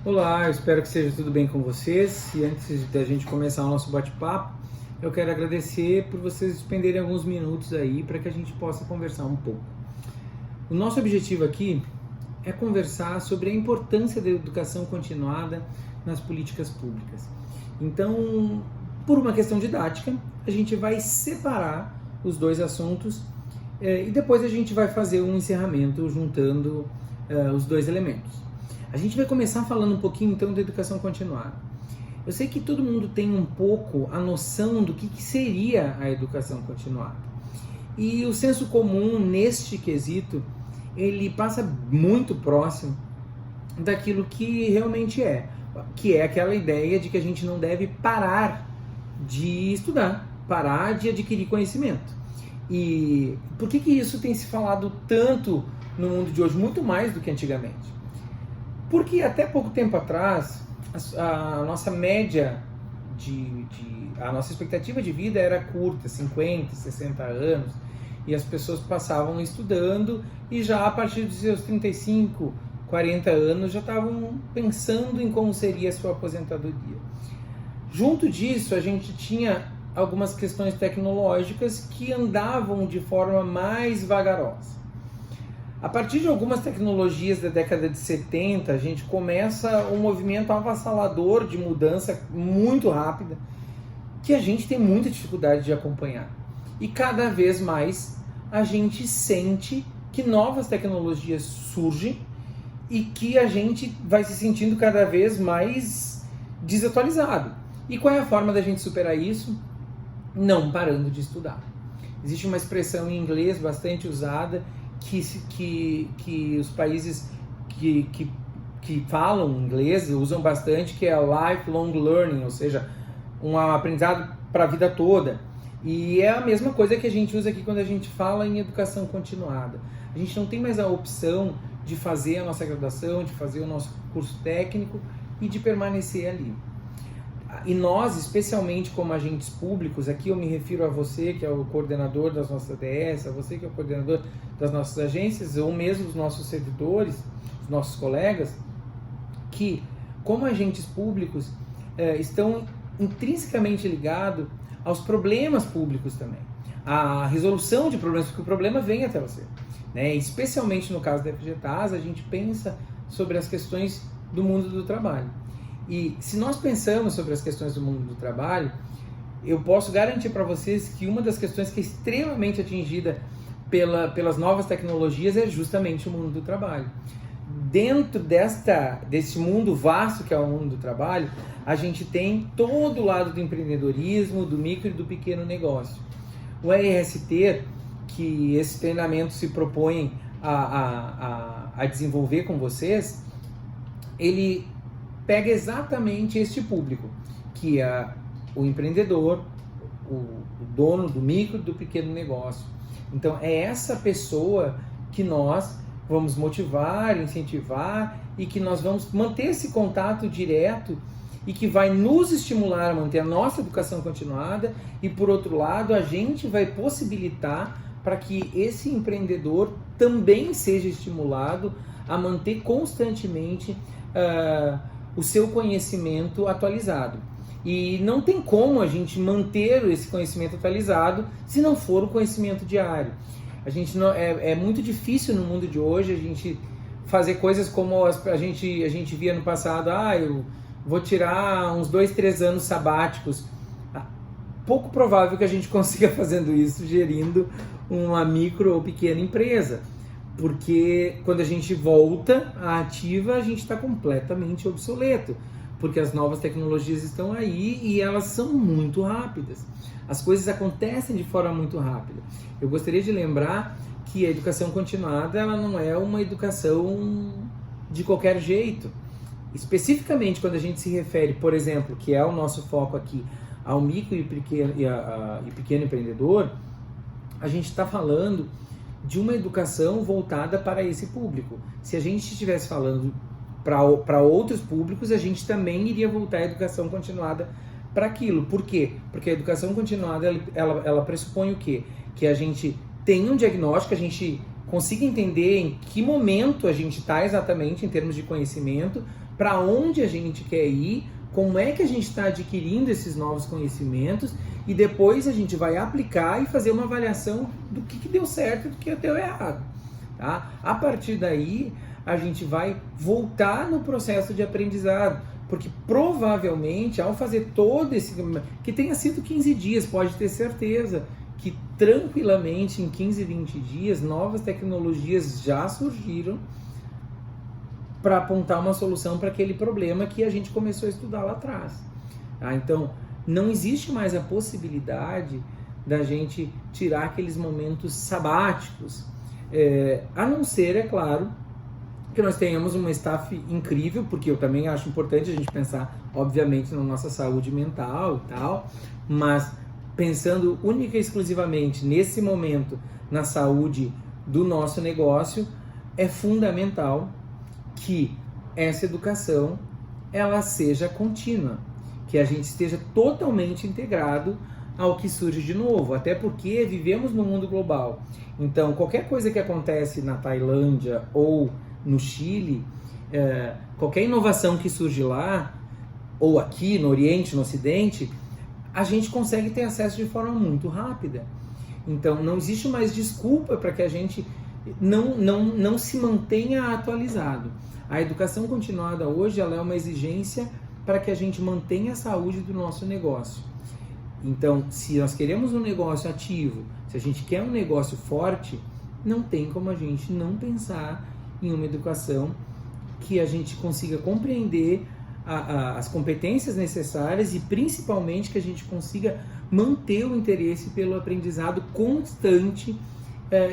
Olá, eu espero que esteja tudo bem com vocês. E antes da gente começar o nosso bate-papo, eu quero agradecer por vocês despenderem alguns minutos aí para que a gente possa conversar um pouco. O nosso objetivo aqui é conversar sobre a importância da educação continuada nas políticas públicas. Então, por uma questão didática, a gente vai separar os dois assuntos e depois a gente vai fazer um encerramento juntando os dois elementos. A gente vai começar falando um pouquinho então da educação continuada. Eu sei que todo mundo tem um pouco a noção do que seria a educação continuada. E o senso comum neste quesito, ele passa muito próximo daquilo que realmente que é aquela ideia de que a gente não deve parar de estudar, parar de adquirir conhecimento. E por que isso tem se falado tanto no mundo de hoje, muito mais do que antigamente? Porque até pouco tempo atrás, a nossa média a nossa expectativa de vida era curta, 50, 60 anos, e as pessoas passavam estudando e já a partir dos seus 35, 40 anos já estavam pensando em como seria a sua aposentadoria. Junto disso, a gente tinha algumas questões tecnológicas que andavam de forma mais vagarosa. A partir de algumas tecnologias da década de 70, a gente começa um movimento avassalador de mudança muito rápida, que a gente tem muita dificuldade de acompanhar. E cada vez mais a gente sente que novas tecnologias surgem e que a gente vai se sentindo cada vez mais desatualizado. E qual é a forma da gente superar isso? Não parando de estudar. Existe uma expressão em inglês bastante usada que os países que falam inglês usam bastante, que é lifelong learning, ou seja, um aprendizado para a vida toda. E é a mesma coisa que a gente usa aqui quando a gente fala em educação continuada. A gente não tem mais a opção de fazer a nossa graduação, de fazer o nosso curso técnico e de permanecer ali. E nós, especialmente como agentes públicos, aqui eu me refiro a você que é o coordenador das nossas ADS, a você que é o coordenador das nossas agências, ou mesmo os nossos servidores, os nossos colegas, que como agentes públicos estão intrinsecamente ligados aos problemas públicos também, a resolução de problemas, porque o problema vem até você, né? Especialmente no caso da FGTAS, a gente pensa sobre as questões do mundo do trabalho. E se nós pensamos sobre as questões do mundo do trabalho, eu posso garantir para vocês que uma das questões que é extremamente atingida pelas novas tecnologias é justamente o mundo do trabalho. Dentro desse mundo vasto que é o mundo do trabalho, a gente tem todo o lado do empreendedorismo, do micro e do pequeno negócio. O RST, que esse treinamento se propõe a desenvolver com vocês, ele pega exatamente este público, que é o empreendedor, o dono do micro e do pequeno negócio. Então é essa pessoa que nós vamos motivar, incentivar e que nós vamos manter esse contato direto e que vai nos estimular a manter a nossa educação continuada e, por outro lado, a gente vai possibilitar para que esse empreendedor também seja estimulado a manter constantemente o seu conhecimento atualizado. E não tem como a gente manter esse conhecimento atualizado se não for o conhecimento diário. A gente não, é muito difícil no mundo de hoje a gente fazer coisas como a gente via no passado. Eu vou tirar uns 2, 3 anos sabáticos. Pouco provável que a gente consiga fazendo isso gerindo uma micro ou pequena empresa. Porque quando a gente volta à ativa, a gente está completamente obsoleto. Porque as novas tecnologias estão aí e elas são muito rápidas. As coisas acontecem de forma muito rápida. Eu gostaria de lembrar que a educação continuada ela não é uma educação de qualquer jeito. Especificamente quando a gente se refere, por exemplo, que é o nosso foco aqui, ao micro e pequeno empreendedor, a gente está falando de uma educação voltada para esse público. Se a gente estivesse falando para outros públicos, a gente também iria voltar à educação continuada para aquilo. Por quê? Porque a educação continuada ela pressupõe o quê? Que a gente tem um diagnóstico, a gente consiga entender em que momento a gente está exatamente em termos de conhecimento, para onde a gente quer ir, como é que a gente está adquirindo esses novos conhecimentos, e depois a gente vai aplicar e fazer uma avaliação do que deu certo e do que deu errado. Tá? A partir daí, a gente vai voltar no processo de aprendizado, porque provavelmente, ao fazer todo esse... que tenha sido 15 dias, pode ter certeza que tranquilamente em 15, 20 dias, novas tecnologias já surgiram para apontar uma solução para aquele problema que a gente começou a estudar lá atrás. Tá? Então, não existe mais a possibilidade da gente tirar aqueles momentos sabáticos, a não ser, é claro, que nós tenhamos uma staff incrível, porque eu também acho importante a gente pensar, obviamente, na nossa saúde mental e tal, mas pensando única e exclusivamente nesse momento na saúde do nosso negócio, é fundamental que essa educação ela seja contínua, que a gente esteja totalmente integrado ao que surge de novo, até porque vivemos no mundo global. Então, qualquer coisa que acontece na Tailândia ou no Chile, qualquer inovação que surge lá, ou aqui no Oriente, no Ocidente, a gente consegue ter acesso de forma muito rápida. Então, não existe mais desculpa para que a gente não se mantenha atualizado. A educação continuada hoje ela é uma exigência para que a gente mantenha a saúde do nosso negócio. Então, se nós queremos um negócio ativo, se a gente quer um negócio forte, não tem como a gente não pensar em uma educação que a gente consiga compreender as competências necessárias e principalmente que a gente consiga manter o interesse pelo aprendizado constante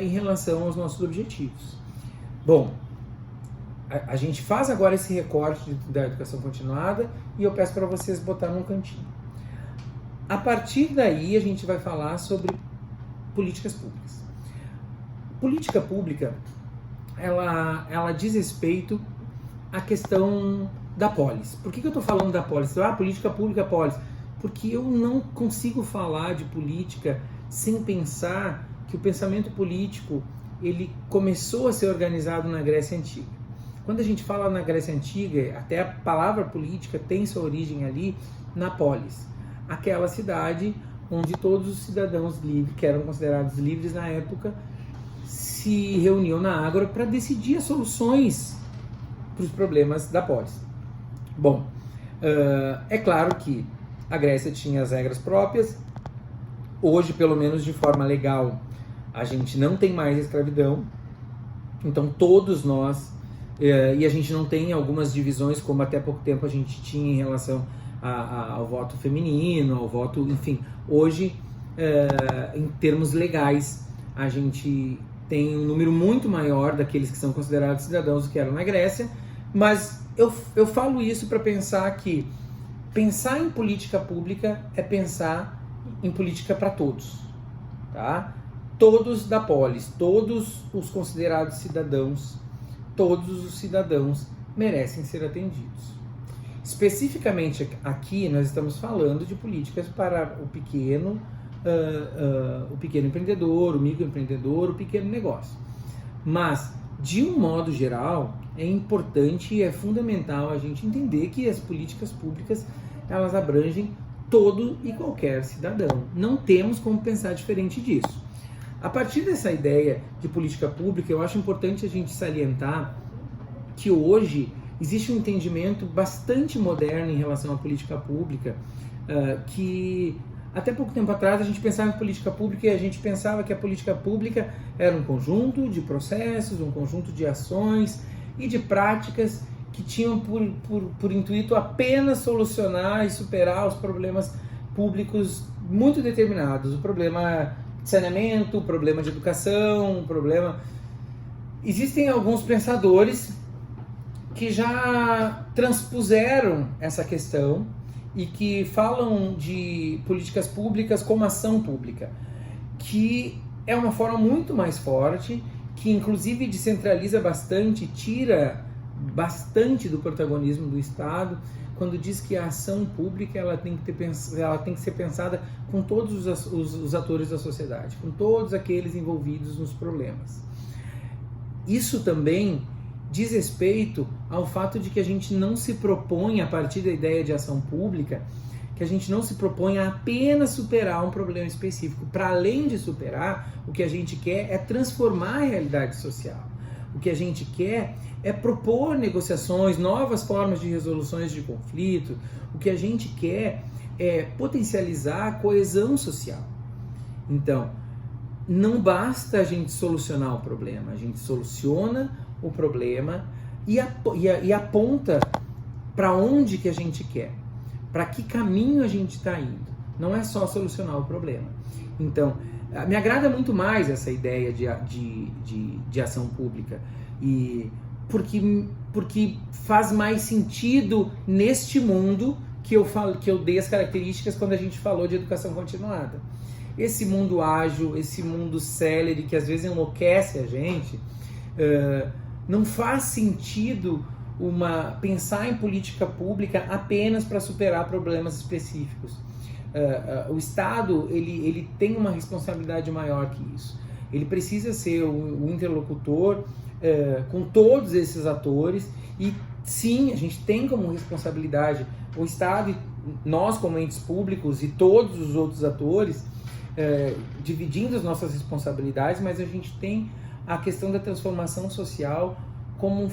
em relação aos nossos objetivos. Bom, a gente faz agora esse recorte da educação continuada e eu peço para vocês botar num cantinho. A partir daí a gente vai falar sobre políticas públicas. Política pública, ela diz respeito à questão da polis. Por que eu estou falando da polis? Política pública, polis. Porque eu não consigo falar de política sem pensar que o pensamento político ele começou a ser organizado na Grécia Antiga. Quando a gente fala na Grécia Antiga, até a palavra política tem sua origem ali na polis, aquela cidade onde todos os cidadãos livres, que eram considerados livres na época, se reuniam na ágora para decidir as soluções para os problemas da polis. Bom, é claro que a Grécia tinha as regras próprias. Hoje, pelo menos de forma legal, a gente não tem mais escravidão. Então todos nós, e a gente não tem algumas divisões como até pouco tempo a gente tinha em relação ao voto feminino, ao voto, enfim. Hoje, em termos legais, a gente tem um número muito maior daqueles que são considerados cidadãos do que eram na Grécia, mas eu falo isso para pensar que pensar em política pública é pensar em política para todos, tá? Todos da polis, todos os considerados cidadãos, todos os cidadãos merecem ser atendidos. Especificamente aqui nós estamos falando de políticas para o pequeno empreendedor, o microempreendedor, o pequeno negócio. Mas, de um modo geral, é importante e é fundamental a gente entender que as políticas públicas elas abrangem todo e qualquer cidadão. Não temos como pensar diferente disso. A partir dessa ideia de política pública, eu acho importante a gente salientar que hoje existe um entendimento bastante moderno em relação à política pública, que até pouco tempo atrás a gente pensava em política pública e a gente pensava que a política pública era um conjunto de processos, um conjunto de ações e de práticas que tinham por intuito apenas solucionar e superar os problemas públicos muito determinados. O problema de saneamento, o problema de educação, o problema... Existem alguns pensadores que já transpuseram essa questão e que falam de políticas públicas como ação pública, que é uma forma muito mais forte, que inclusive descentraliza bastante, tira bastante do protagonismo do Estado, quando diz que a ação pública ela tem que ser pensada com todos os atores da sociedade, com todos aqueles envolvidos nos problemas. isso também diz respeito ao fato de que a gente não se propõe, a partir da ideia de ação pública, que a gente não se propõe a apenas superar um problema específico. Para além de superar, o que a gente quer é transformar a realidade social. O que a gente quer é propor negociações, novas formas de resoluções de conflito. O que a gente quer é potencializar a coesão social. Então, não basta a gente solucionar o problema, a gente soluciona o problema e aponta para onde que a gente quer, para que caminho a gente está indo. Não é só solucionar o problema. Então, me agrada muito mais essa ideia de ação pública, e porque faz mais sentido neste mundo que eu dei as características quando a gente falou de educação continuada. Esse mundo ágil, esse mundo célere que às vezes enlouquece a gente, não faz sentido pensar em política pública apenas para superar problemas específicos. O Estado ele tem uma responsabilidade maior que isso. Ele precisa ser o interlocutor com todos esses atores, e sim, a gente tem como responsabilidade o Estado, nós como entes públicos e todos os outros atores, dividindo as nossas responsabilidades, mas a gente tem a questão da transformação social como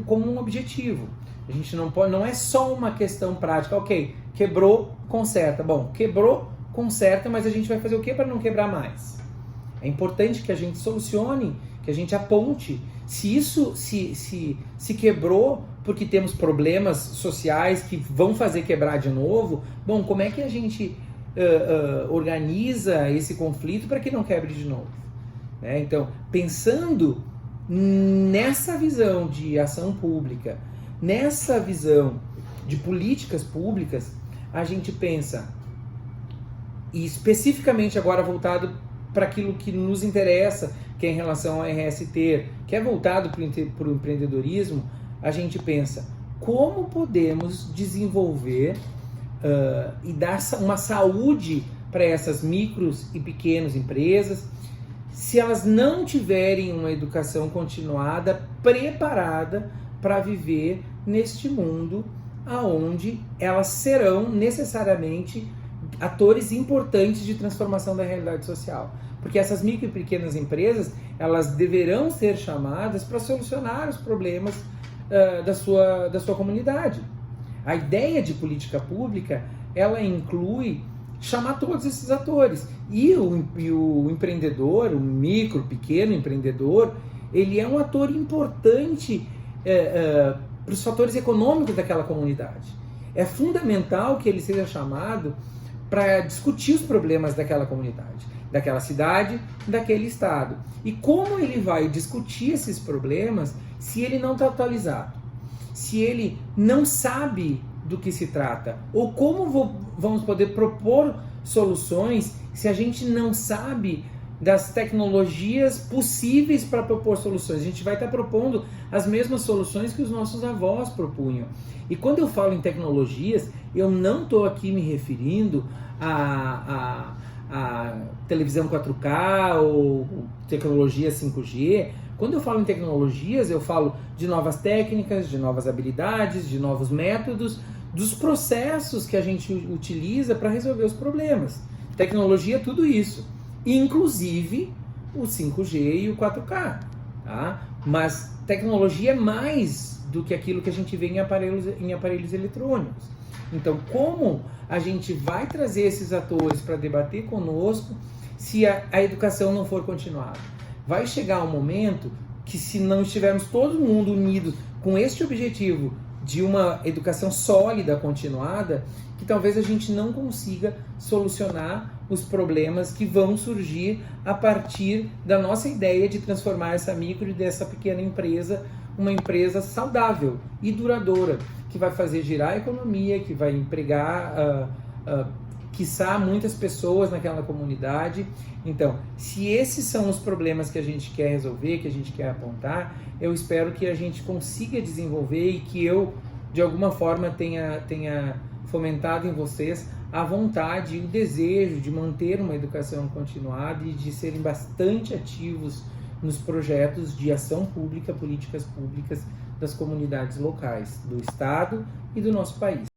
um objetivo. A gente não é só uma questão prática, ok, quebrou, conserta. Bom, quebrou, conserta, mas a gente vai fazer o que para não quebrar mais? É importante que a gente solucione, que a gente aponte. Se isso se quebrou porque temos problemas sociais que vão fazer quebrar de novo, bom, como é que a gente organiza esse conflito para que não quebre de novo? Então, pensando nessa visão de ação pública, nessa visão de políticas públicas, a gente pensa, e especificamente agora voltado para aquilo que nos interessa, que é em relação ao RST, que é voltado para o empreendedorismo, a gente pensa como podemos desenvolver e dar uma saúde para essas micros e pequenas empresas, se elas não tiverem uma educação continuada preparada para viver neste mundo aonde elas serão necessariamente atores importantes de transformação da realidade social. Porque essas micro e pequenas empresas, elas deverão ser chamadas para solucionar os problemas da sua comunidade. A ideia de política pública, ela inclui chamar todos esses atores. E o empreendedor, o micro, pequeno empreendedor, ele é um ator importante para os fatores econômicos daquela comunidade. É fundamental que ele seja chamado para discutir os problemas daquela comunidade, daquela cidade, daquele estado. E como ele vai discutir esses problemas se ele não está atualizado? Se ele não sabe do que se trata? Ou como vamos poder propor soluções se a gente não sabe das tecnologias possíveis para propor soluções? A gente vai estar propondo as mesmas soluções que os nossos avós propunham. E quando eu falo em tecnologias, eu não estou aqui me referindo a televisão 4K ou tecnologia 5G. Quando eu falo em tecnologias, eu falo de novas técnicas, de novas habilidades, de novos métodos, dos processos que a gente utiliza para resolver os problemas. Tecnologia é tudo isso, inclusive o 5G e o 4K. Tá? Mas tecnologia é mais do que aquilo que a gente vê em aparelhos eletrônicos. Então, como a gente vai trazer esses atores para debater conosco se a educação não for continuada? Vai chegar um momento que, se não estivermos todo mundo unido com este objetivo de uma educação sólida, continuada, que talvez a gente não consiga solucionar os problemas que vão surgir a partir da nossa ideia de transformar essa micro e dessa pequena empresa uma empresa saudável e duradoura, que vai fazer girar a economia, que vai empregar, quiçá, muitas pessoas naquela comunidade. Então, se esses são os problemas que a gente quer resolver, que a gente quer apontar, eu espero que a gente consiga desenvolver e que eu, de alguma forma, tenha fomentado em vocês a vontade e o desejo de manter uma educação continuada e de serem bastante ativos nos projetos de ação pública, políticas públicas das comunidades locais, do Estado e do nosso país.